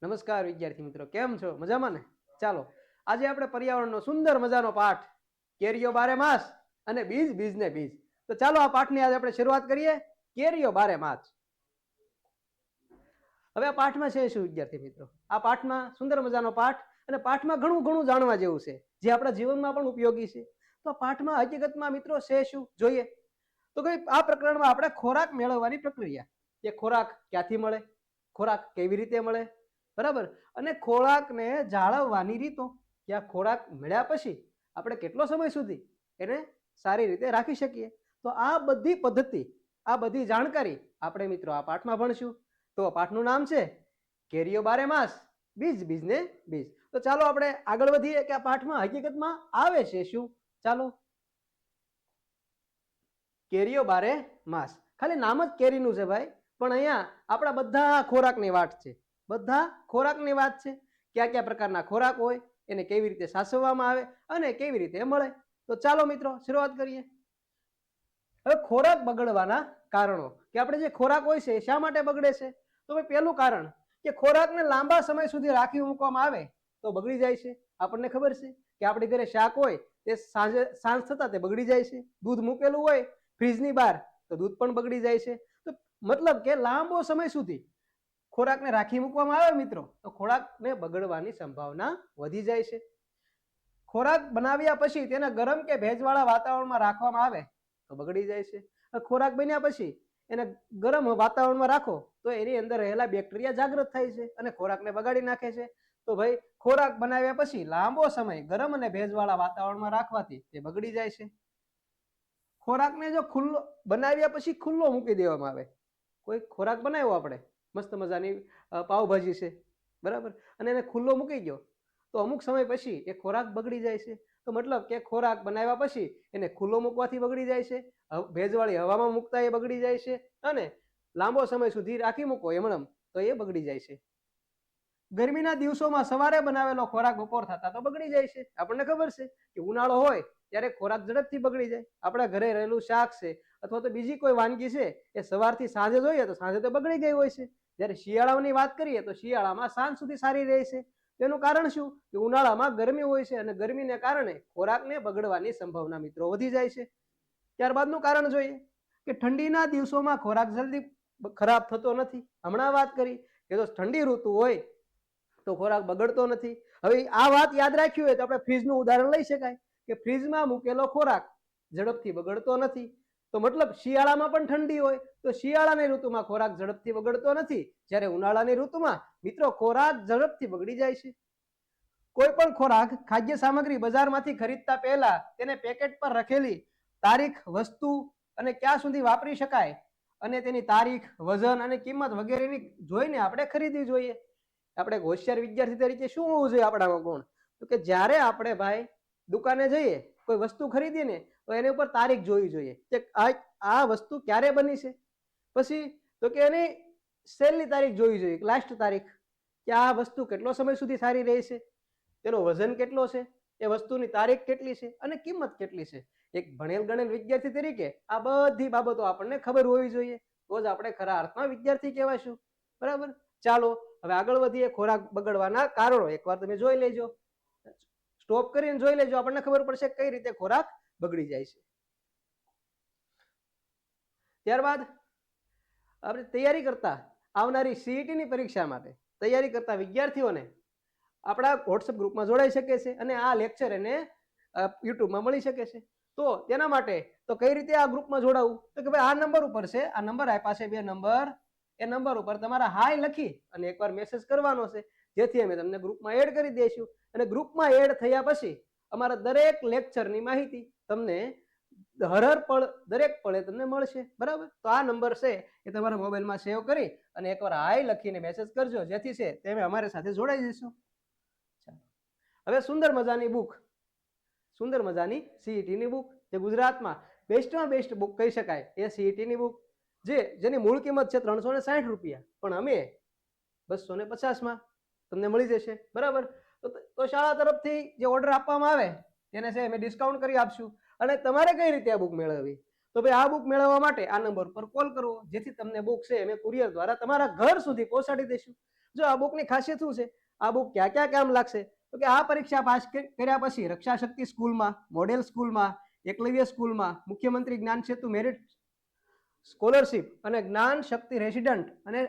નમસ્કાર વિદ્યાર્થી મિત્રો, કેમ છો? મજામાં ને? ચાલો આજે આપણે પર્યાવરણનો સુંદર મજાનો પાઠ કેરીઓ બારે માસ અને બીજ બીજને બીજ. તો ચાલો આ પાઠની આજે આપણે શરૂઆત કરીએ. કેરીઓ બારે માસ. હવે આ પાઠમાં છે શું વિદ્યાર્થી મિત્રો? આ પાઠમાં સુંદર મજાનો પાઠ અને પાઠમાં ઘણું ઘણું જાણવા જેવું છે જે આપણા જીવનમાં પણ ઉપયોગી છે. તો પાઠમાં હકીકતમાં મિત્રો છે શું જોઈએ તો કે આ પ્રકરણમાં આપણે ખોરાક મેળવવાની પ્રક્રિયા, કે ખોરાક ક્યાંથી મળે, ખોરાક કેવી રીતે મળે, બરાબર, અને ખોરાકને જાળવવાની રીતો, કે આ ખોરાક મળ્યા પછી આપણે કેટલો સમય સુધી એને સારી રીતે રાખી શકીએ. તો આ બધી પદ્ધતિ, આ બધી જાણકારી આપણે મિત્રો આ પાઠમાં ભણશું. તો પાઠનું નામ છે કેરીઓ બારે માસ, બીજ બીજને બીજ. તો ચાલો આપણે આગળ વધીએ કે આ પાઠમાં હકીકતમાં આવે છે શું. ચાલો, કેરીઓ બારે માસ, ખાલી નામ જ કેરીનું છે ભાઈ, પણ અહીંયા આપણા બધા ખોરાકની વાત છે. બધા ખોરાકની વાત છે. કયા કયા પ્રકારના ખોરાક હોય, એને કેવી રીતે સાચવવામાં આવે અને કેવી રીતે મળે. તો ચાલો મિત્રો શરૂઆત કરીએ. હવે ખોરાક બગડવાના કારણો, કે આપણે જે ખોરાક હોય છે શા માટે બગડે છે. તો ભાઈ પહેલું કારણ કે ખોરાકને લાંબા સમય સુધી રાખી મૂકવામાં આવે તો બગડી જાય છે. આપણને ખબર છે કે આપણી ઘરે શાક હોય તે સાંજ થતા તે બગડી જાય છે. દૂધ મૂકેલું હોય ફ્રીજની બહાર તો દૂધ પણ બગડી જાય છે. તો મતલબ કે લાંબો સમય સુધી ખોરાકને રાખી મૂકવામાં આવે મિત્રો તો ખોરાકને બગડવાની સંભાવના વધી જાય છે. ખોરાક બનાવ્યા પછી તેને ગરમ કે ભેજવાળા વાતાવરણમાં રાખવામાં આવે તો બગડી જાય છે. ખોરાક બન્યા પછી એને ગરમ વાતાવરણમાં રાખો તો એની અંદર રહેલા બેક્ટેરિયા જાગૃત થાય છે અને ખોરાકને બગાડી નાખે છે. તો ભાઈ ખોરાક બનાવ્યા પછી લાંબો સમય ગરમ અને ભેજવાળા વાતાવરણમાં રાખવાથી તે બગડી જાય છે. ખોરાકને જો ખુલ્લો બનાવ્યા પછી ખુલ્લો મૂકી દેવામાં આવે, કોઈ ખોરાક બનાવ્યો આપણે મસ્ત મજાની પાવભાજી છે, બરાબર, અને એને ખુલ્લો મૂકી ગયો તો અમુક સમય પછી એ ખોરાક બગડી જાય છે. તો મતલબ કે ખોરાક બનાવ્યા પછી એને ખુલ્લો મૂકવાથી બગડી જાય છે, ભેજવાળી હવામાં મૂકતા એ બગડી જાય છે, અને લાંબો સમય સુધી રાખી મૂકો એમણમ તો એ બગડી જાય છે. ગરમીના દિવસોમાં સવારે બનાવેલો ખોરાક બપોર થતા તો બગડી જાય છે. આપણને ખબર છે કે ઉનાળો હોય ત્યારે ખોરાક ઝડપથી બગડી જાય. આપણા ઘરે રહેલું શાક છે અથવા તો બીજી કોઈ વાનગી છે એ સવારથી સાંજે જોઈએ તો સાંજે તો બગડી ગઈ હોય છે. જ્યારે શિયાળાની વાત કરીએ તો શિયાળામાં સાંજ સુધી સારી રહે છે. તેનું કારણ શું કે ઉનાળામાં ગરમી હોય છે અને ગરમીને કારણે ખોરાકને બગડવાની સંભાવના મિત્રો વધી જાય છે. ત્યારબાદનું કારણ જોઈએ કે ઠંડીના દિવસોમાં ખોરાક જલ્દી ખરાબ થતો નથી. હમણાં વાત કરી કે જો ઠંડી ઋતુ હોય તો ખોરાક બગડતો નથી. હવે આ વાત યાદ રાખવી હોય તો આપણે ફ્રીજનું ઉદાહરણ લઈ શકાય કે ફ્રીજમાં મૂકેલો ખોરાક ઝડપથી બગડતો નથી. તો મતલબ શિયાળામાં પણ ઠંડી હોય તો શિયાળાની ઋતુમાં ખોરાક ઝડપથી બગડતો નથી, જ્યારે ઉનાળાની ઋતુમાં મિત્રો ખોરાક ઝડપથી બગડી જાય છે. કોઈ પણ ખોરાક ખાદ્ય સામગ્રી બજારમાંથી ખરીદતા પહેલા તેને પેકેટ પર રાખેલી તારીખ, વસ્તુ અને ક્યાં સુધી વાપરી શકાય અને તેની તારીખ, વજન અને કિંમત વગેરેની જોઈને આપણે ખરીદવી જોઈએ. આપણે હોશિયાર વિદ્યાર્થી તરીકે શું હોવું જોઈએ આપણામાં ગુણ, તો કે જ્યારે આપણે ભાઈ દુકાને જઈએ કોઈ વસ્તુ ખરીદીએ ને તો એની ઉપર તારીખ જોવી જોઈએ કે આ વસ્તુ ક્યારે બની છે. પછી તો કે એની સેલની તારીખ જોવી જોઈએ, લાસ્ટ તારીખ, કે આ વસ્તુ કેટલો સમય સુધી સારી રહે છે, તેનો વજન કેટલો છે, એ વસ્તુની તારીખ કેટલી છે અને કિંમત કેટલી છે. એક ભણેલ ગણેલ વિદ્યાર્થી તરીકે આ બધી બાબતો આપણને ખબર હોવી જોઈએ, તો જ આપણે ખરા અર્થમાં વિદ્યાર્થી કહેવાશું. બરાબર, ચાલો હવે આગળ વધીએ. ખોરાક બગડવાના કારણો એકવાર તમે જોઈ લેજો, સ્ટોપ કરીને જોઈ લેજો, આપણને ખબર પડશે કઈ રીતે ખોરાક બગડી જાય છે. ત્યારબાદ આપણે તૈયારી કરતા આવનારી સીઈટીની પરીક્ષા માટે તૈયારી કરતા વિદ્યાર્થીઓને આપણા વોટ્સએપ ગ્રુપમાં જોડાઈ શકે છે અને આ લેક્ચર એને યુટ્યુબમાં મળી શકે છે. તો તેના માટે તો કઈ રીતે આ ગ્રુપમાં જોડાવું, તો કે ભાઈ આ નંબર ઉપર છે, આ નંબર આપ્યા છે 2 નંબર, એ નંબર ઉપર તમારા હાય લખી અને એકવાર મેસેજ કરવાનો છે, જેથી અમે તમને ગ્રુપમાં એડ કરી દઈશું. અને ગ્રુપમાં એડ થયા પછી અમારા દરેક લેક્ચરની માહિતી તમને હર પળ દરેક પળે તમને મળશે. બરાબર, તો આ નંબર છે એ તમારા મોબાઈલમાં સેવ કરી અને એકવાર હાય લખીને મેસેજ કરજો, જેથી છે તમે અમારી સાથે જોડાઈ જશો. હવે સુંદર મજાની બુક, સુંદર મજાની સીઈટીની બુક, જે ગુજરાતમાં બેસ્ટમાં બેસ્ટ બુક કહી શકાય એ સીઈટીની બુક, જેની મૂળ કિંમત છે 360 રૂપિયા, પણ અમે 250માં તમને મળી જશે. બરાબર, તો શાળા તરફથી જે ઓર્ડર આપવામાં આવે તેને છે અમે ડિસ્કાઉન્ટ કરી આપશું. અને તમારે કઈ રીતે આ બુક મેળવવી, તો ભાઈ આ બુક મેળવવા માટે આ નંબર પર કોલ કરવો, જેથી તમને બુક છે અમે કુરિયર દ્વારા તમારા ઘર સુધી પહોંચાડી દઈશું. જો આ બુકની ખાસિયત શું છે, આ બુક ક્યાં ક્યાં કામ લાગશે, તો કે આ પરીક્ષા પાસ કર્યા પછી રક્ષા શક્તિ સ્કૂલમાં, મોડેલ સ્કૂલમાં, એકલવ્ય સ્કૂલમાં, મુખ્યમંત્રી જ્ઞાન સેતુ મેરિટ સ્કોલરશિપ અને જ્ઞાન શક્તિ રેસિડન્ટ અને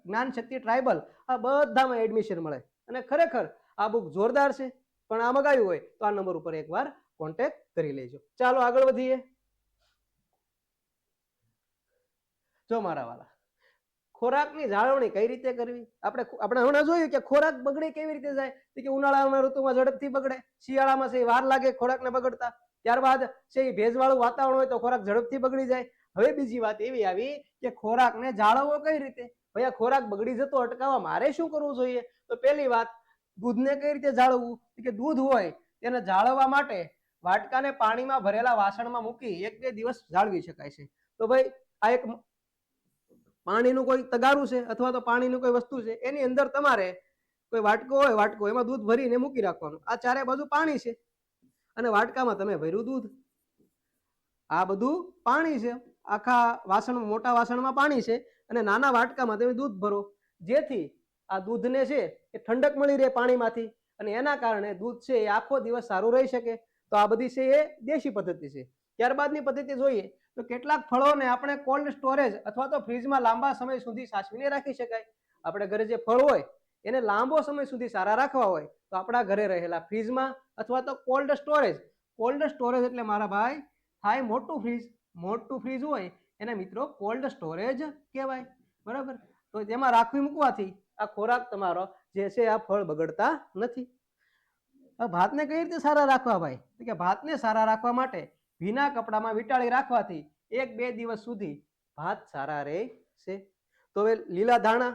જ્ઞાન શક્તિ ટ્રાઇબલ, આ બધામાં એડમિશન મળે. અને ખરેખર આ બુક જોરદાર છે. પણ આ મગાવ્યું હોય તો આ નંબર ઉપર એકવાર કોન્ટેક્ટ કરી લેજો. ચાલો આગળ વધીએ. જો મારા વાલા, ખોરાકની જાળવણી કઈ રીતે કરવી, આપણે હમણાં જોયું કે ખોરાક બગડે કેવી રીતે જાય, કે ઉનાળામાં ઋતુમાં ઝડપથી બગડે, શિયાળામાં છે વાર લાગે ખોરાકને બગડતા, ત્યારબાદ છે ભેજવાળું વાતાવરણ હોય તો ખોરાક ઝડપથી બગડી જાય. હવે બીજી વાત એવી આવી કે ખોરાકને જાળવવો કઈ રીતે. ભાઈ આ ખોરાક બગડી જતો અટકાવવા મારે શું કરવું જોઈએ, તો પહેલી વાત, દૂધને કઈ રીતે જાળવવું, કે દૂધ હોય તેને જાળવવા માટે વાટકાને પાણીમાં ભરેલા વાસણમાં મૂકી 1-2 દિવસ જાળવી શકાય છે. તો ભાઈ આ એક પાણીનું કોઈ તગારું છે અથવા તો પાણીનું કોઈ વસ્તુ છે, એની અંદર તમારે કોઈ વાટકો હોય, વાટકો એમાં દૂધ ભરીને મૂકી રાખવાનું. આ ચારે બાજુ પાણી છે અને વાટકામાં તમે ભર્યું દૂધ, આ બધું પાણી છે. આખા વાસણ, મોટા વાસણમાં પાણી છે અને નાના વાટકામાં તમે દૂધ ભરો, જેથી આ દૂધને છે એ ઠંડક મળી રહે પાણીમાંથી અને એના કારણે દૂધ છે એ આખો દિવસ સારું રહી શકે. તો આ બધી છે એ દેશી પદ્ધતિ છે. ત્યારબાદની પદ્ધતિ જોઈએ તો કેટલાક ફળોને આપણે કોલ્ડ સ્ટોરેજ અથવા તો ફ્રીજમાં લાંબા સમય સુધી સાચવીને રાખી શકાય. આપણે ઘરે જે ફળ હોય એને લાંબો સમય સુધી સારા રાખવા હોય તો આપણા ઘરે રહેલા ફ્રીજમાં અથવા તો કોલ્ડ સ્ટોરેજ. કોલ્ડ સ્ટોરેજ એટલે મારા ભાઈ થાય મોટું ફ્રીજ. મોટું ફ્રીજ હોય એને મિત્રો કોલ્ડ સ્ટોરેજ કહેવાય, બરાબર. તો તેમાં રાખવી મૂકવાથી આ ખોરાક તમારો જે છે આ ફળ બગડતા નથી. ભાતને કઈ રીતે સારા રાખવા ભાઈ, કે ભાતને સારા રાખવા માટે ભીના કપડામાં વીંટાળી રાખવાથી 1-2 દિવસ સુધી ભાત સારા રહે છે. તો હવે લીલા ધાણા,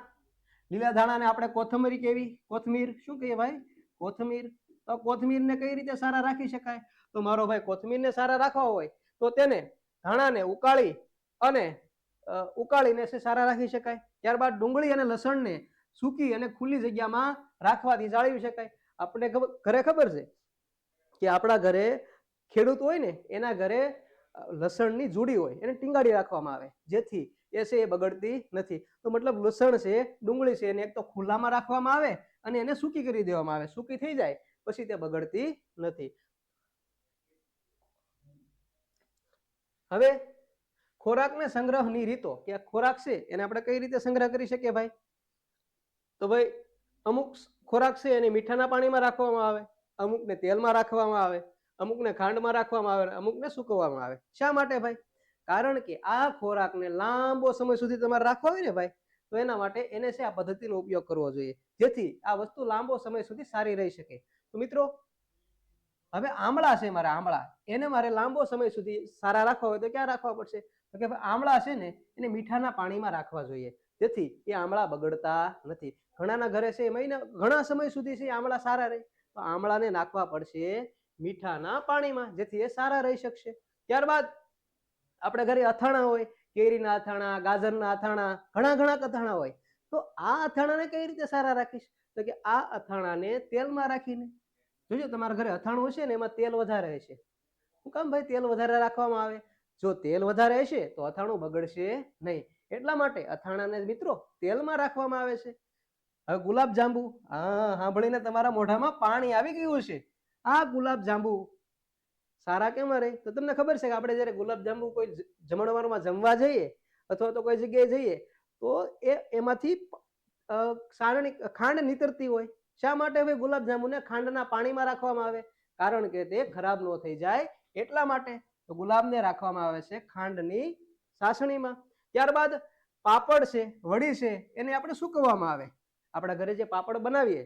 લીલા ધાણાને આપણે કોથમરી કેવી, કોથમીર શું કહીએ ભાઈ, કોથમીર. તો કોથમીરને કઈ રીતે સારા રાખી શકાય, તો મારો ભાઈ કોથમીરને સારા રાખવા હોય તો તેને ધાણાને ઉકાળીને સારા રાખી શકાય. ત્યારબાદ ડુંગળી અને લસણને સૂકી અને ખુલ્લી જગ્યામાં રાખવાથી જાળવી શકાય. આપણે ઘરે ખબર છે કે આપણા ઘરે ખેડૂત હોય ને એના ઘરે લસણની જોડી હોય, એને ટીંગાડી રાખવામાં આવે જેથી એ છે એ બગડતી નથી. તો મતલબ લસણ છે, ડુંગળી છે, એને એક તો ખુલ્લામાં રાખવામાં આવે અને એને સૂકી કરી દેવામાં આવે. સૂકી થઈ જાય પછી તે બગડતી નથી. હવે ખોરાકને સંગ્રહની રીતો, કે ખોરાક છે એને આપણે કઈ રીતે સંગ્રહ કરી શકીએ ભાઈ, તો ભાઈ અમુક ખોરાક છે એને મીઠાના પાણીમાં રાખવામાં આવે, અમુકને તેલમાં રાખવામાં આવે, અમુકને ખાંડમાં રાખવામાં આવે, અમુકને સૂકવવામાં આવે. શા માટે ભાઈ, કારણ કે આ ખોરાકને લાંબો સમય સુધી તમારે રાખવા હોય ને ભાઈ, તો એના માટે એને છે આ પદ્ધતિનો ઉપયોગ કરવો જોઈએ, જેથી આ વસ્તુ લાંબો સમય સુધી સારી રહી શકે. તો મિત્રો હવે આમળા છે, મારે આમળા એને મારે લાંબો સમય સુધી સારા રાખવા હોય તો ક્યાં રાખવા પડશે, તો કે આમળા છે ને એને મીઠાના પાણીમાં રાખવા જોઈએ, જેથી એ આમળા બગડતા નથી. ઘણાના ઘરે છે મહિના ઘણા સમય સુધી છે આમળા સારા રહે, તો આમળાને નાખવા પડશે મીઠાના પાણીમાં, જેથી એ સારા રહી શકશે. ત્યારબાદ આપણે ઘરે અથાણા હોય, કેરીના અથાણા, ગાજરના અથાણા, ઘણા અથાણા હોય, તો આ અથાણાને કઈ રીતે સારા રાખીશ, તો કે આ અથાણાને તેલમાં રાખીને. જોજો તમારા ઘરે અથાણું હશે ને એમાં તેલ વધારે હશે. શું કામ ભાઈ તેલ વધારે રાખવામાં આવે, જો તેલ વધારે હશે તો અથાણું બગડશે નહીં, એટલા માટે અથાણાને મિત્રો તેલમાં રાખવામાં આવે છે. હવે ગુલાબ જાંબુ, હા સાંભળીને તમારા મોઢામાં પાણી આવી ગયું છે. આ ગુલાબ જાંબુ સારા કેમ રહે, તો તમને ખબર છે કે આપણે જયારે ગુલાબ જાંબુ કોઈ જમણવારમાં જમવા જઈએ અથવા તો કોઈ જગ્યાએ જઈએ તો એમાંથી ખાંડ નીતરતી હોય. શા માટે હવે ગુલાબ જાંબુને ખાંડના પાણીમાં રાખવામાં આવે, કારણ કે તે ખરાબ ન થઈ જાય એટલા માટે. તો ગુલાબને રાખવામાં આવે છે ખાંડની ચાસણીમાં. ત્યારબાદ પાપડ છે, વડી છે, એને આપણે સૂકવવામાં આવે. આપણા ઘરે જે પાપડ બનાવીએ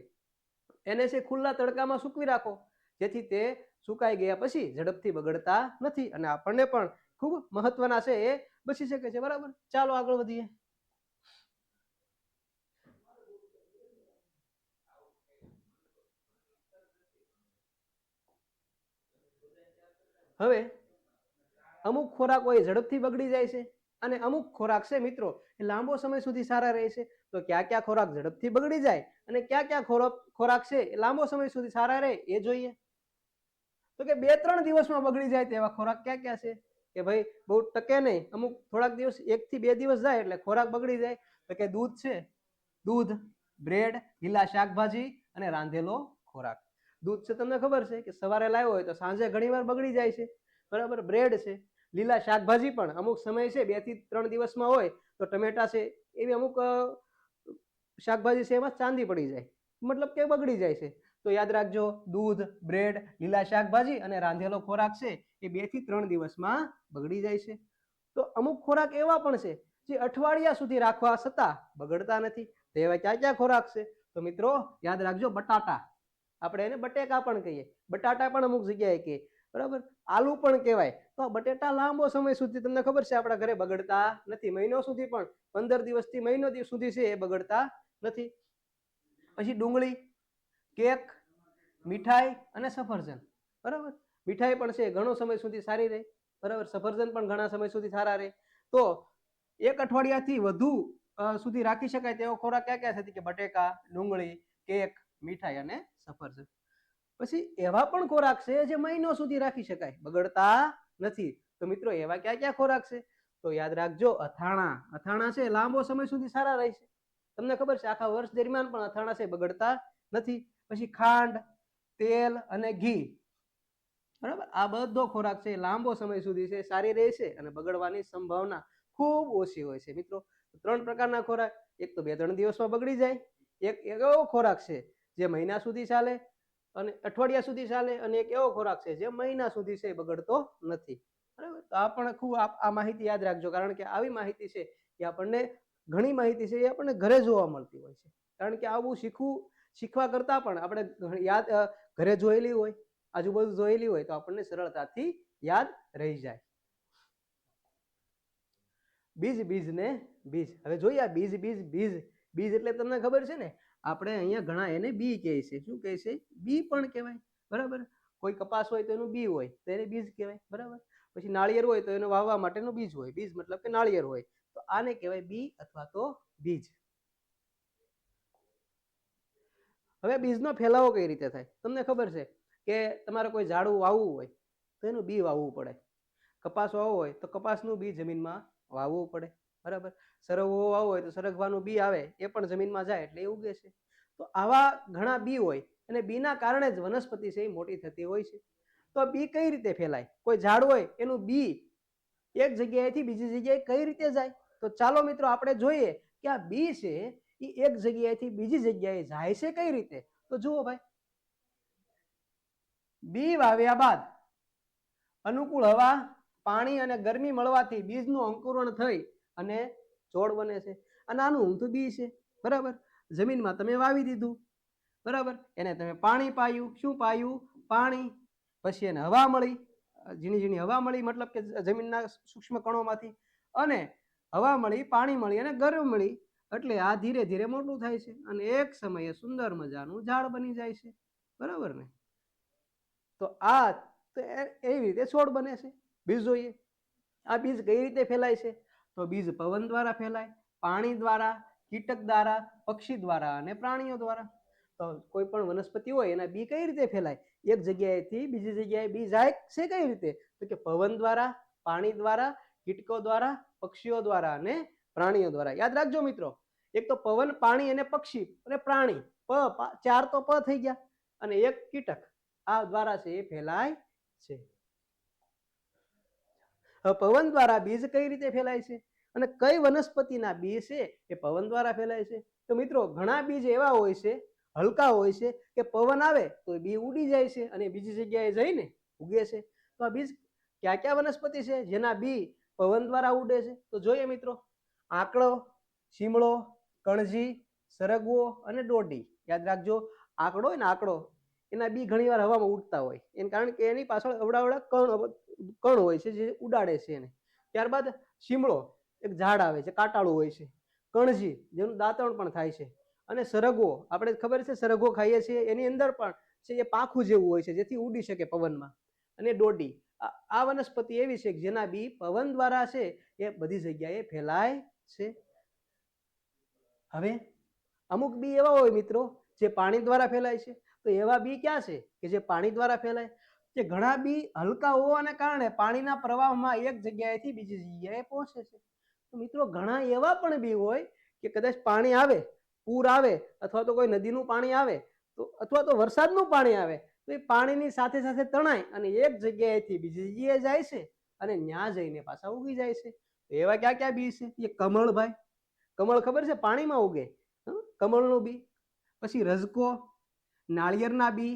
એને છે ખુલ્લા તડકામાં સૂકવી રાખો, જેથી તે સુકાઈ ગયા પછી ઝડપથી બગડતા નથી અને આપણને પણ ખૂબ મહત્વના છે એ બચી શકે છે, બરાબર. ચાલો આગળ વધીએ. હવે અમુક ખોરાક હોય ઝડપથી બગડી જાય છે અને અમુક ખોરાક છે મિત્રો એ લાંબો સમય સુધી સારા રહે છે. તો ક્યાં ક્યાં ખોરાક ઝડપથી બગડી જાય અને ક્યાં ક્યાં ખોરાક છે એ લાંબો સમય સુધી સારા રહે એ જોઈએ. તો કે 2-3 દિવસમાં બગડી જાય તેવા ખોરાક ક્યાં ક્યાં છે, કે ભાઈ બહુ ટકે નહીં, અમુક થોડાક દિવસ 1 થી 2 દિવસ જાય એટલે ખોરાક બગડી જાય. તો કે દૂધ છે, દૂધ, બ્રેડ, લીલા શાકભાજી અને રાંધેલો ખોરાક. દૂધ છે તમને ખબર છે કે સવારે લાવ્યો હોય તો સાંજે ઘણીવાર બગડી જાય છે, બરાબર. બ્રેડ છે, લીલા શાકભાજી પણ અમુક સમય છે 2 થી 3 દિવસમાં હોય તો ટમેટા છે એવી અમુક શાકભાજી છે એમાં ચાંદી પડી જાય, મતલબ કે બગડી જાય છે. તો યાદ રાખજો, દૂધ, બ્રેડ, લીલા શાકભાજી અને રાંધેલો ખોરાક છે એ 2 થી 3 દિવસમાં બગડી જાય છે. તો અમુક ખોરાક એવા પણ છે જે અઠવાડિયા સુધી રાખવા છતાં બગડતા નથી. તો એવા ક્યાં ક્યાં ખોરાક છે? તો મિત્રો યાદ રાખજો, બટાટા, આપણે એને બટેકા પણ કહીએ, બટાટા પણ અમુક જગ્યાએ કહીએ, બરાબર. આલુ પણ કહેવાય. તો બટેટા લાંબો સમય સુધી તમને ખબર છે આપણા ઘરે બગડતા નથી, મહિનો સુધી પણ, 15 દિવસથી મહિનો સુધી છે એ બગડતા નથી. પછી ડુંગળી, કેક, મીઠાઈ અને સફરજન, બરાબર. મીઠાઈ પણ છે ઘણો સમય સુધી સારી રહે, બરાબર. સફરજન પણ ઘણા સમય સુધી સારા રહે. તો 1 અઠવાડિયાથી વધુ સુધી રાખી શકાય તેવો ખોરાક ક્યાં ક્યાં છે? કે બટેકા, ડુંગળી, કેક, મીઠાઈ અને સફરજન. પછી એવા પણ ખોરાક છે જે મહિનો સુધી રાખી શકાય, બગડતા નથી. તો મિત્રો એવા ક્યાં ક્યાં ખોરાક છે? તો યાદ રાખજો, અથાણા. અથાણા છે લાંબો સમય સુધી સારા રહે છે, તમને ખબર છે આખા વર્ષ દરમિયાન પણ અથાણા છે બગડતા નથી. પછી ખાંડ, તેલ અને ઘી, બરાબર. આ બધો ખોરાક છે લાંબો સમય સુધી છે સારી રહે છે અને બગડવાની સંભાવના ખૂબ ઓછી હોય છે. મિત્રો 3 પ્રકારના ખોરાક, એક તો 2-3 દિવસમાં બગડી જાય, એક એવો ખોરાક છે જે મહિના સુધી ચાલે અને અઠવાડિયા સુધી ચાલે, અને એક એવો ખોરાક છે જે મહિના સુધી છે બગડતો નથી, બરાબર. તો આ પણ ખૂબ આ માહિતી યાદ રાખજો, કારણ કે આવી માહિતી છે એ આપણને, ઘણી માહિતી છે એ આપણને ઘરે જોવા મળતી હોય છે. કારણ કે આવું શીખવા કરતા પણ આપણે યાદ ઘરે જોયેલી હોય, આજુબાજુ જોયેલી હોય તો આપણને સરળતાથી યાદ રહી જાય. બીજ, બીજ ને બીજ. હવે જોઈએ આ બીજ, બીજ, બીજ, બીજ એટલે તમને ખબર છે ને, આપણે અહીંયા ઘણા એને બી કહે છે. શું કહે છે? બી પણ કહેવાય, બરાબર. કોઈ કપાસ હોય તો એનું બી હોય તો એને બીજ કહેવાય, બરાબર. પછી નાળિયેર હોય તો એનું વાવવા માટેનું બીજ હોય, બીજ મતલબ કે નાળિયેર હોય, તો આને કહેવાય બી અથવા તો બીજ. હવે બીજનો ફેલાવો કઈ રીતે થાય? તમને ખબર છે કે તમારે કોઈ ઝાડવું વાવવું હોય તો એનું બી વાવવું પડે. કપાસ વાવવો હોય તો કપાસનું બી જમીનમાં વાવવું પડે, બરાબર. સરગવો વાવવો હોય તો સરગવાનું બી આવે, એ પણ જમીનમાં જાય એટલે એ ઉગે છે. તો આવા ઘણા બી હોય અને બીના કારણે જ વનસ્પતિ છે એ મોટી થતી હોય છે. તો બી કઈ રીતે ફેલાય? કોઈ ઝાડ હોય એનું બી એક જગ્યાએથી બીજી જગ્યાએ કઈ રીતે જાય? તો ચાલો મિત્રો આપણે જોઈએ કે આ બી છે એ એક જગ્યાએથી બીજી જગ્યાએ જાય છે કઈ રીતે. તો જુઓ ભાઈ, બી વાવ્યા બાદ અનુકૂળ હવા, પાણી અને ગરમી મળવાથી બીજનું અંકુરણ થઈ અને છોડ બને છે. આ નાનું ઊમથું બી છે, બરાબર. જમીનમાં તમે વાવી દીધું, બરાબર. એને તમે પાણી પાયું. શું પાયું? પાણી. પછી એને હવા મળી, ઝીણી ઝીણી હવા મળી, મતલબ કે જમીનના સૂક્ષ્મ કણોમાંથી, અને હવા મળી, પાણી મળી અને ગરમ મળી, એટલે આ ધીરે ધીરે મોટું થાય છે અને એક સમયે સુંદર મજાનું ઝાડ બની જાય છે, બરાબર ને. તો આ એવી રીતે છોડ બને છે. બીજ જોઈએ, આ બીજ કઈ રીતે ફેલાય છે? તો બીજ પવન દ્વારા ફેલાય, પાણી દ્વારા, કીટક દ્વારા, પક્ષી દ્વારા અને પ્રાણીઓ દ્વારા. તો કોઈ પણ વનસ્પતિ હોય એના બી કઈ રીતે ફેલાય? એક જગ્યાએથી બીજી જગ્યાએ બી જાય છે કઈ રીતે? તો કે પવન દ્વારા, પાણી દ્વારા, કીટકો દ્વારા, પક્ષીઓ દ્વારા અને પ્રાણીઓ દ્વારા. યાદ રાખજો મિત્રો, એક તો પવન, પાણી અને પક્ષી અને પ્રાણી, 4 તો પ થઈ ગયા, અને એક કીટક, આ દ્વારા છે એ ફેલાય છે. પવન દ્વારા બીજ કઈ રીતે ફેલાય છે અને કઈ વનસ્પતિના બી છે એ પવન દ્વારા ફેલાય છે? તો મિત્રો ઘણા બીજ એવા હોય છે, હલકા હોય છે, કે પવન આવે તો બી ઉડી જાય છે અને બીજી જગ્યાએ જઈને ઉગે છે. તો આ બીજ ક્યાં ક્યાં વનસ્પતિ છે જેના બી પવન દ્વારા ઉડે છે? તો જોઈએ મિત્રો, આંકડો, શીમળો, કણજી, સરગવો અને દોડી. યાદ રાખજો, આંકડો હોય ને, આંકડો, એના બી ઘણીવાર હવામાં ઉડતા હોય, એને કારણ કે એની પાછળ અવડાવડા કણ હોય છે જે ઉડાડે છે એને. ત્યારબાદ શીમળો, એક ઝાડ આવે છે, કાંટાળું હોય છે. કણજી, જેનું દાંતણ પણ થાય છે. અને સરગવો, આપણે ખબર છે સરગવો ખાઈએ છીએ, એની અંદર પણ છે એ પાંખું જેવું હોય છે જેથી ઉડી શકે પવનમાં. અને દોડી, આ વનસ્પતિ એવી છે જેના બી પવન દ્વારા છે એ બધી જગ્યાએ ફેલાય છે. હવે અમુક બી એવા હોય મિત્રો જે પાણી દ્વારા ફેલાય છે. તો એવા બી ક્યાં છે કે જે પાણી દ્વારા ફેલાય? કે ઘણા બી હલકા હોવાને કારણે પાણીના પ્રવાહમાં એક જગ્યાએથી બીજી જગ્યાએ પહોંચે છે. તો મિત્રો ઘણા એવા પણ બી હોય કે કદાચ પાણી આવે, પૂર આવે, અથવા તો કોઈ નદીનું પાણી આવે, તો અથવા તો વરસાદનું પાણી આવે, તો એ પાણીની સાથે સાથે તણાય અને એક જગ્યાએથી બીજી જગ્યાએ જાય છે અને ત્યાં જઈને પાછા ઉગી જાય છે. તો એવા ક્યાં ક્યાં બી છે? એ કમળ ભાઈ, કમળ ખબર છે પાણીમાં ઉગે, કમળનું બી. પછી રજકો, નાળિયેરના બી,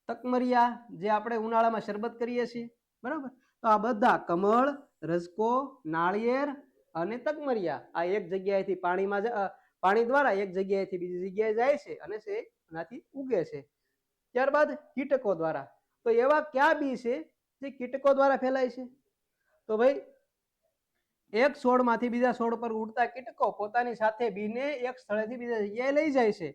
તકમરિયા જે આપણે ઉનાળામાં શરબત કરીએ છીએ, બરાબર. તો આ બધા કમળ, રજકો, નાળિયેર અને તકમરિયા આ એક જગ્યાએથી પાણી દ્વારા એક જગ્યાએથી બીજી જગ્યાએ જાય છે અને એનાથી ઉગે છે. ત્યારબાદ કીટકો દ્વારા. તો એવા કયા બી છે જે કીટકો દ્વારા ફેલાય છે? તો ભાઈ એક છોડમાંથી બીજા છોડ પર ઉડતા કીટકો પોતાની સાથે બીને એક સ્થળેથી બીજા જગ્યાએ લઈ જાય છે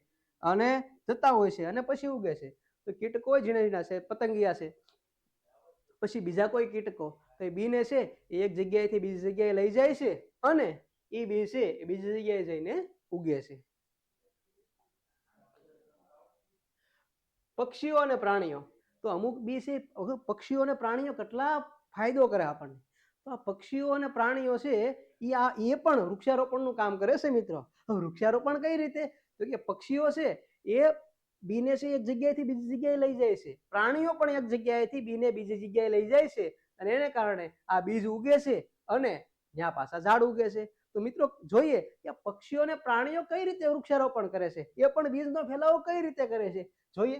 અને જતા હોય છે અને પછી ઉગે છે. તો કીટકો ઝીણા ઝીણા છે, પતંગિયા છે. પછી બીજા કોઈ કીટકો તો એ બીને છે એ એક જગ્યાએથી બીજી જગ્યાએ લઈ જાય છે અને એ બી છે એ બીજી જગ્યાએ જઈને ઉગે છે. પક્ષીઓ અને પ્રાણીઓ. તો અમુક બી છે પક્ષીઓ અને પ્રાણીઓ કેટલા ફાયદો કરે આપણને. તો આ પક્ષીઓ અને પ્રાણીઓ છે એ પણ વૃક્ષારોપણનું કામ કરે છે મિત્રો. વૃક્ષારોપણ કઈ રીતે? તો કે પક્ષીઓ છે એ બીને છે એક જગ્યાએથી બીજી જગ્યાએ લઈ જાય છે, પ્રાણીઓ પણ એક જગ્યાએથી બીને બીજી જગ્યાએ લઈ જાય છે અને એને કારણે આ બીજ ઉગે છે અને ત્યાં પાછા ઝાડ ઉગે છે. તો મિત્રો જોઈએ કે પક્ષીઓ અને પ્રાણીઓ કઈ રીતે વૃક્ષારોપણ કરે છે, એ પણ બીજનો ફેલાવો કઈ રીતે કરે છે જોઈએ.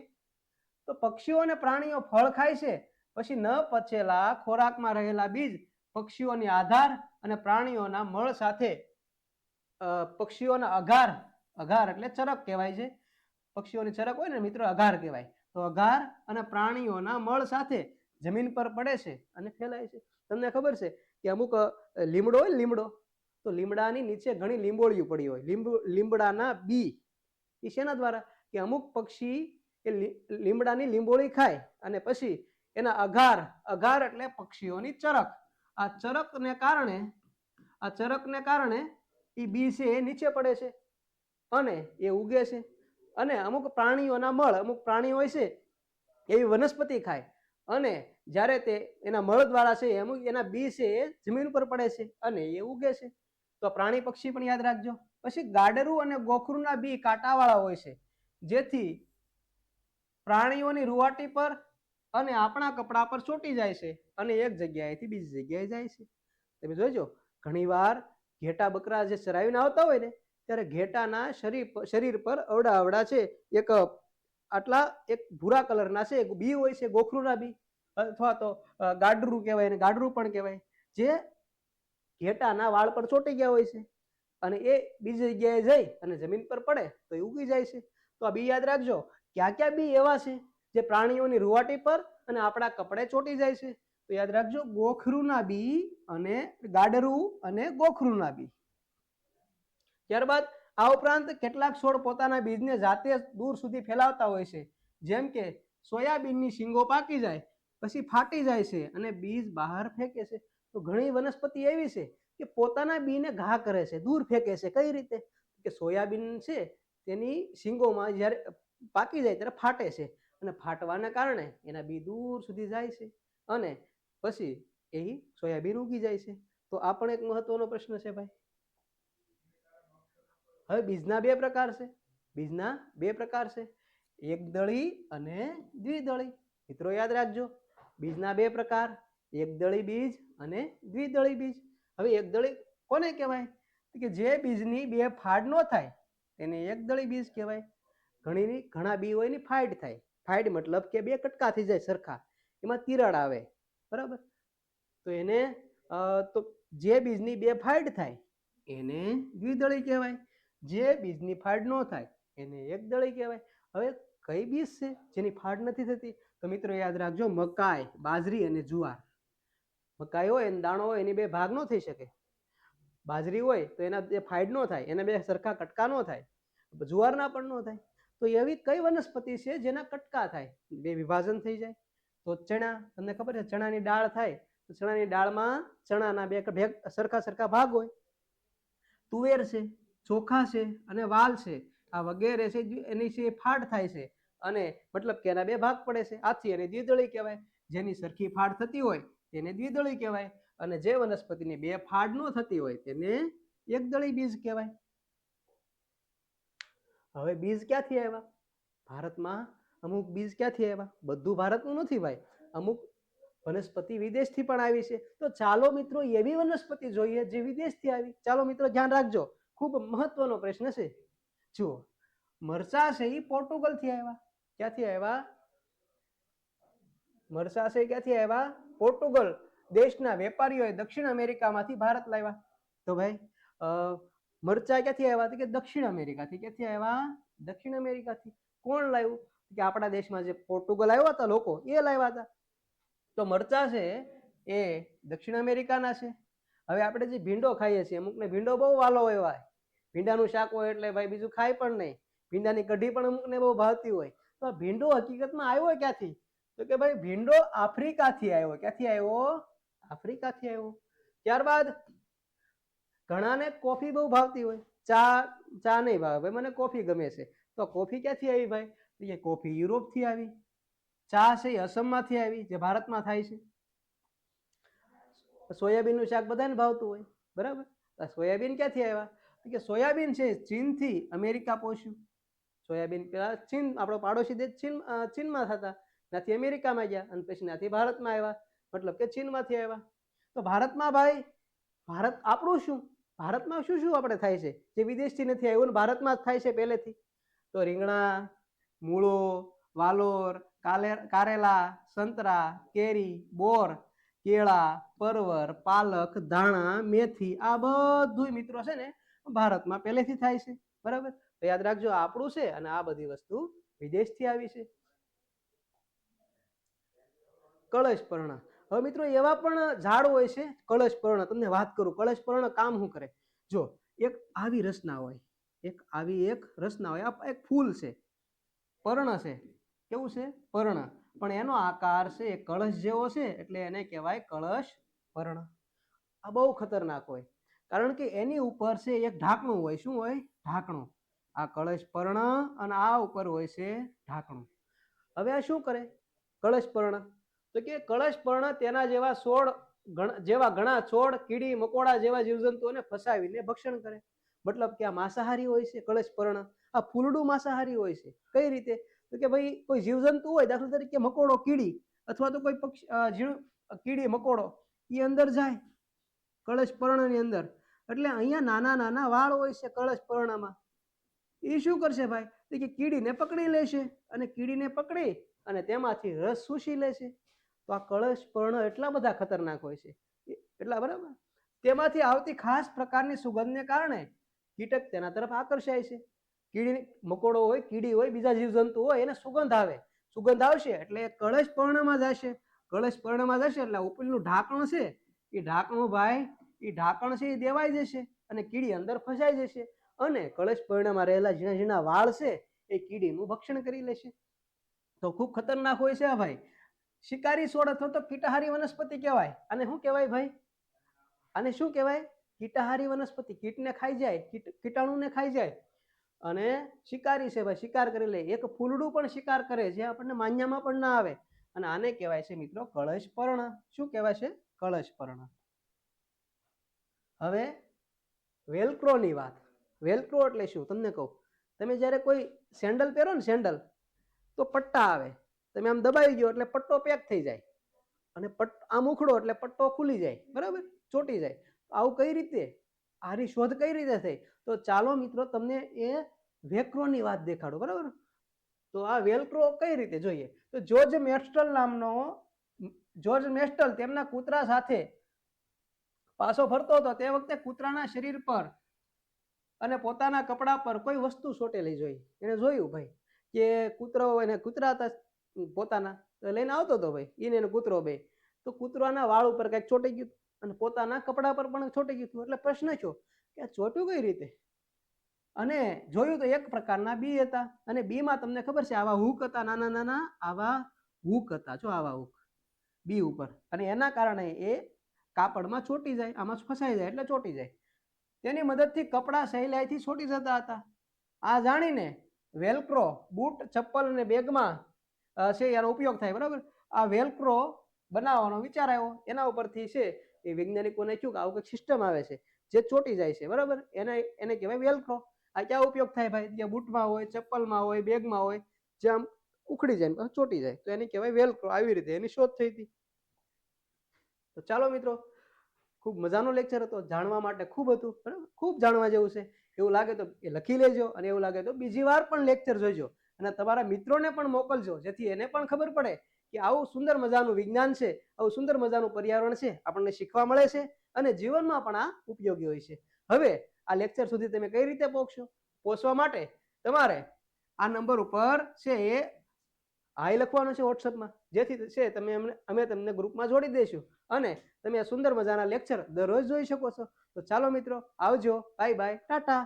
તો પક્ષીઓ અને પ્રાણીઓ ફળ ખાય છે, પછી ન પચેલા ખોરાકમાં રહેલા બીજ પક્ષીઓની આધાર અને પ્રાણીઓના મળ સાથે પક્ષીઓના અઘાર એટલે ચરક કહેવાય છે. પક્ષીઓની ચરક હોય ને મિત્રો, અઘાર કહેવાય. તો અઘાર અને પ્રાણીઓના મળ સાથે જમીન પર પડે છે અને ફેલાય છે. તમને ખબર છે કે અમુક લીમડો હોય ને, લીમડો, તો લીમડાની નીચે ઘણી લીંબોળીઓ પડી હોય, લીમડાના બી. એ શેના દ્વારા? કે અમુક પક્ષી એ લીમડાની લીંબોળી ખાય અને પછી એના અઘાર એટલે પક્ષીઓની ચરક, આ ચરકને કારણે એ બી છે એ નીચે પડે છે અને એ ઉગે છે. અને અમુક પ્રાણીઓના મળ, અમુક પ્રાણીઓ હોય છે એવી વનસ્પતિ ખાય અને જ્યારે તે એના મળ દ્વારા છે અમુક એના બી છે એ જમીન ઉપર પડે છે અને એ ઉગે છે. તો પ્રાણી પક્ષી પણ યાદ રાખજો. પછી ગાડરું અને ગોખરુના બી કાંટાવાળા હોય છે, જેથી પ્રાણીઓની રૂવાટી પર અને આપણા કપડા પર ચોંટી જાય છે અને એક જગ્યાએથી બીજી જગ્યાએ જાય છે. તમે જોજો ઘણીવાર ઘેટા બકરા જે ચરાવીને આવતા હોય ને, ત્યારે ઘેટાના શરીર પર અવડા છે એક ભૂરા કલરના છે બી હોય છે, ગોખરુના બી, અથવા તો ગાડરું કહેવાય, ને ગાડરું પણ કહેવાય, જે ઘેટાના વાળ પર ચોંટી ગયા હોય છે અને એ બીજી જગ્યાએ જઈ અને જમીન પર પડે તો એ ઉગી જાય છે. તો આ બી યાદ રાખજો. ક્યાં ક્યાં બી એવા છે જે પ્રાણીઓની રૂવાટી પર અને આપણા કપડે ચોંટી જાય છે? તો યાદ રાખજો, ગોખરુના બી અને ગાડરું અને ગોખરુના બી. ત્યારબાદ આ ઉપરાંત કેટલાક છોડ પોતાના બીજને જાતે દૂર સુધી ફેલાવતા હોય છે. જેમ કે સોયાબીનની શીંગો પાકી જાય પછી ફાટી જાય છે અને બીજ બહાર ફેંકે છે. તો ઘણી વનસ્પતિ એવી છે કે પોતાના બીને ઘા કરે છે, દૂર ફેંકે છે. કઈ રીતે? કે સોયાબીન છે તેની શીંગોમાં જ્યારે પાકી જાય ત્યારે ફાટે છે અને ફાટવાના કારણે એના બી દૂર સુધી જાય છે અને પછી એ સોયાબીન ઉગી જાય છે. તો આ પણ એક મહત્વનો પ્રશ્ન છે ભાઈ. હવે બીજના બે પ્રકાર છે, એકદળી અને દ્વિદળી. મિત્રો યાદ રાખજો, બીજના બે પ્રકાર, એકદળી બીજ અને દ્વિદળી બીજ. હવે એકદળી કોને કહેવાય? કે જે બીજની બે ફાડ ન થાય એને એકદળી બીજ કહેવાય. ઘણા બી હોય ને ફાઈડ થાય. ફાઈડ મતલબ કે બે કટકા થઈ જાય સરખા, એમાં તિરાડ આવે, બરાબર. તો એને તો જે બીજની બે ફાઈડ થાય એને દ્વિદળી કહેવાય. જે બીજની ફાડ ન થાય એને એકદળી કહેવાય. હવે કઈ બીજ છે જેની ફાડ નથી થતી? તો મિત્રો યાદ રાખજો, મકાઈ, બાજરી અને જુવાર. મકાઈ હોય અને દાણો હોય, એની બે ભાગ ન થઈ શકે. બાજરી હોય તો એના બે ફાઈડ ન થાય, એના બે સરખા કટકા ન થાય, જુવારના પણ ન થાય. તો એવી કઈ વનસ્પતિ છે જેના કટકા થાય, બે વિભાજન થઈ જાય? તો ચણા. તમને ખબર છે ચણાની દાળ થાય તો ચણાની દાળમાં ચણાના બે સરખા ભાગ હોય. તુવેર છે, ચોખા છે અને વાલ છે, આ વગેરે છે એની છે ફાડ થાય છે અને મતલબ કે એના બે ભાગ પડે છે, આથી એને દ્વિદળી કહેવાય. જેની સરખી ફાડ થતી હોય તેને દ્વિદળી કહેવાય, અને જે વનસ્પતિની બે ફાડ ન થતી હોય તેને એકદળી બીજ કહેવાય. હવે બીજ ક્યાંથી આવ્યા? ભારતમાં અમુક બીજ ક્યાંથી આવ્યા? બધું ભારતનું નથી ભાઈ, અમુક વનસ્પતિ વિદેશથી પણ આવી છે. તો ચાલો મિત્રો એવી વનસ્પતિ જોઈએ જે વિદેશથી આવી. ચાલો મિત્રો ધ્યાન રાખજો, ખૂબ મહત્વનો પ્રશ્ન છે. જુઓ, મરચા છે એ પોર્ટુગલથી આવ્યા. ક્યાંથી આવ્યા? મરચા છે ક્યાંથી આવ્યા? પોર્ટુગલ દેશના વેપારીઓએ દક્ષિણ અમેરિકામાંથી ભારત લાવ્યા. તો ભાઈ મરચા ક્યાંથી આવ્યા? તો કે દક્ષિણ અમેરિકાથી. ક્યાંથી આવ્યા? દક્ષિણ અમેરિકાથી. કોણ લાવ્યું? કે આપણા દેશમાં જે પોર્ટુગલ આવ્યા હતા લોકો એ લાવ્યા હતા. તો મરચા છે એ દક્ષિણ અમેરિકાના છે. હવે આપણે જે ભીંડો ખાઈએ છીએ, અમુકને ભીંડો બહુ વાલો હોય, ભીંડાનું શાક હોય એટલે ભાઈ બીજું ખાય પણ નહીં. ભીંડાની કઢી પણ અમુકને બહુ ભાવતી હોય. તો ભીંડો હકીકતમાં આવ્યો ક્યાંથી? તો કે ભાઈ ભીંડો આફ્રિકાથી આવ્યો. ક્યાંથી આવ્યો? આફ્રિકાથી આવ્યો. ત્યારબાદ ઘણાને કોફી બહુ ભાવતી હોય, ચા નહીં ભાવે, ભાઈ મને કોફી ગમે છે. તો કોફી ક્યાંથી આવી ભાઈ? કે કોફી યુરોપથી આવી. ચા છે એ અસમમાંથી આવી, જે ભારતમાં થાય છે. સોયાબીનનું શાક બધાને ભાવતું હોય, બરાબર. સોયાબીન ક્યાંથી આવ્યા? કે સોયાબીન છે ચીનથી અમેરિકા પહોંચ્યું. સોયાબીન પેલા ચીન, આપણો પાડોશી દેશ ચીનમાં થતા, ત્યાંથી અમેરિકામાં ગયા અને પછી ત્યાંથી ભારતમાં આવ્યા, મતલબ કે ચીનમાંથી આવ્યા. તો ભારતમાં ભાઈ, ભારત આપણું શું, ભારતમાં શું શું આપણે થાય છે જે વિદેશથી નથી આવ્યું, ભારતમાં જ થાય છે પહેલેથી? તો રીંગણા, મૂળો, વાલોર, કારેલા, સંતરા, કેરી, બોર, કેળા, પરવર, પાલક, ધાણા, મેથી, આ બધું મિત્રો છે ને ભારતમાં પહેલેથી થાય છે, બરાબર. તો યાદ રાખજો, આપણું છે અને આ બધી વસ્તુ વિદેશથી આવી છે. કળશપર્ણ. હવે મિત્રો એવા પણ ઝાડ હોય છે કળશપર્ણ. તમને વાત કરું કળશપર્ણ કામ શું કરે. જો એક આવી રચના હોય, એક આવી એક રચના હોય, આ એક ફૂલ છે, પર્ણ છે. કેવું છે? પર્ણ. પણ એનો આકાર છે એ કળશ જેવો છે, એટલે એને કહેવાય કળશપર્ણ. આ બહુ ખતરનાક હોય, કારણ કે એની ઉપર છે એક ઢાંકણું હોય. શું હોય? ઢાંકણું. આ કળશપર્ણ અને આ ઉપર હોય છે ઢાંકણું. હવે આ શું કરે કળશપર્ણ? તો કે કળશપર્ણ તેના જેવા છોડ, જેવા ઘણા છોડ, કીડી મકોડા જેવા જીવજંતુઓને ફસાવીને ભક્ષણ કરે. મતલબ કે આ માંસાહારી હોય છે કળશપર્ણ. આ ફૂલડું માંસાહારી હોય છે. કઈ રીતે? તો કે ભાઈ કોઈ જીવજંતુ હોય, દાખલા તરીકે મકોડો, કીડી, અથવા તો કોઈ પક્ષી, કીડી મકોડો, એ અંદર જાય કળશપર્ણની અંદર, એટલે અહીંયા નાના નાના વાળ હોય છે કળશપર્ણમાં. એ શું કરશે ભાઈ? તો કે કીડીને પકડી લેશે, અને કીડીને પકડી અને તેમાંથી રસ શોષી લેશે. તો આ કળશપર્ણ એટલા બધા ખતરનાક હોય છે, એટલા, બરાબર. તેમાંથી આવતી ખાસ પ્રકારની સુગંધને કારણે કીટક તેના તરફ આકર્ષાય છે. કીડી, મકોડો હોય, કીડી હોય, બીજા જીવજંતુ હોય, એને સુગંધ આવે. સુગંધ આવશે એટલે કળશપર્ણમાં જશે. કળશપર્ણમાં જશે એટલે ઉપરનું ઢાંકણ છે એ ઢાંકણું ભાઈ, એ ઢાંકણ છે એ દેવાઈ જશે અને કીડી અંદર ફસાઈ જશે, અને કળશપર્ણમાં રહેલા ઝીણા ઝીણા વાળ છે એ કીડીનું ભક્ષણ કરી લેશે. તો ખૂબ ખતરનાક હોય છે આ ભાઈ. શિકારી છોડ અથવા તો કીટાહારી વનસ્પતિ કહેવાય. આને શું કહેવાય ભાઈ? આને શું કહેવાય? કીટાહારી વનસ્પતિ. કીટને ખાઈ જાય, કીટાણુને ખાઈ જાય, અને શિકારી છે ભાઈ, શિકાર કરી લે. એક ફૂલડું પણ શિકાર કરે, જે આપણને માન્યામાં પણ ના આવે, અને આને કહેવાય છે મિત્રો કળશપર્ણ. શું કહેવાય છે? કળશપર્ણ. હવે વેલ્ક્રોની વાત. વેલ્ક્રો એટલે શું તમને કહું. તમે જ્યારે કોઈ સેન્ડલ પહેરો ને, સેન્ડલ, તો પટ્ટા આવે. તમે આમ દબાવી ગયો એટલે પટ્ટો પેક થઈ જાય, અને આમ ઉખડો એટલે પટ્ટો ખુલી જાય, બરાબર, ચોટી જાય. આવું કઈ રીતે? આની શોધ કઈ રીતે થઈ? તો ચાલો મિત્રો તમને એ વેક્રોની વાત દેખાડો, બરાબર. તો આ વેલ્ક્રો કઈ રીતે જોઈએ. તો જ્યોર્જ મેસ્ટલ નામનો, જ્યોર્જ મેસ્ટલ તેમના કૂતરા સાથે પાછો ફરતો હતો. તે વખતે કૂતરાના શરીર પર અને પોતાના કપડા પર કોઈ વસ્તુ ચોટેલી જોઈ. એને જોયું ભાઈ કે કૂતરો, એને કૂતરા હતા પોતાના, લઈને આવતો હતો ભાઈ, એને કૂતરો બે, તો કૂતરાના વાળ ઉપર કંઈક ચોટી ગયું અને પોતાના કપડા પર પણ ચોટી ગયું. એટલે પ્રશ્ન થયો કે આ ચોટ્યું કઈ રીતે? અને જોયું તો એક પ્રકારના બી હતા, અને બીમાં તમને ખબર છે આવા હુક હતા, નાના નાના આવા હુક હતા, જો આવા હુક બી ઉપર, અને એના કારણે એ કાપડમાં ચોટી જાય, આમાં ફસાઈ જાય એટલે ચોટી જાય. તેની મદદથી કપડા સહેલાઈથી છોટી જતા હતા. આ જાણીને વેલ્ક્રો બૂટ, ચપ્પલ અને બેગમાં છે એનો ઉપયોગ થાય, બરાબર. આ વેલક્રો બનાવવાનો વિચાર આવ્યો. એના ઉપરથી છે એ વૈજ્ઞાનિકોને કહ્યું કે આવું કંઈક સિસ્ટમ આવે છે જે ચોટી જાય છે, બરાબર, એને કહેવાય વેલક્રો. આ ક્યાં ઉપયોગ થાય ભાઈ? ત્યાં બૂટમાં હોય, ચપ્પલમાં હોય, બેગમાં હોય, જ્યાં ઉખડી જાય ને ચોટી જાય તો એને કહેવાય વેલક્રો. આવી રીતે એની શોધ થઈ હતી. તો ચાલો મિત્રો, ખૂબ મજાનો લેક્ચર હતો, જાણવા માટે ખૂબ હતું, બરાબર, ખૂબ જાણવા જેવું છે. એવું લાગે તો એ લખી લેજો, અને એવું લાગે તો બીજી વાર પણ લેક્ચર જોઈજો, અને તમારા મિત્રોને પણ મોકલજો, જેથી એને પણ ખબર પડે કે આવું સુંદર મજાનું વિજ્ઞાન છે, આવું સુંદર મજાનું પર્યાવરણ છે, આપણને શીખવા મળે છે, અને જીવનમાં પણ આ ઉપયોગી હોય છે. હવે આ લેક્ચર સુધી તમે કઈ રીતે પહોંચવા માટે તમારે આ નંબર ઉપર છે એ હાઈ લખવાનું છે વોટ્સઅપમાં, જેથી છે અમે તમને ગ્રુપમાં જોડી દઈશું, અને તમે આ સુંદર મજાના લેક્ચર દરરોજ જોઈ શકો છો. તો ચાલો મિત્રો, આવજો, બાય બાય, ટાટા.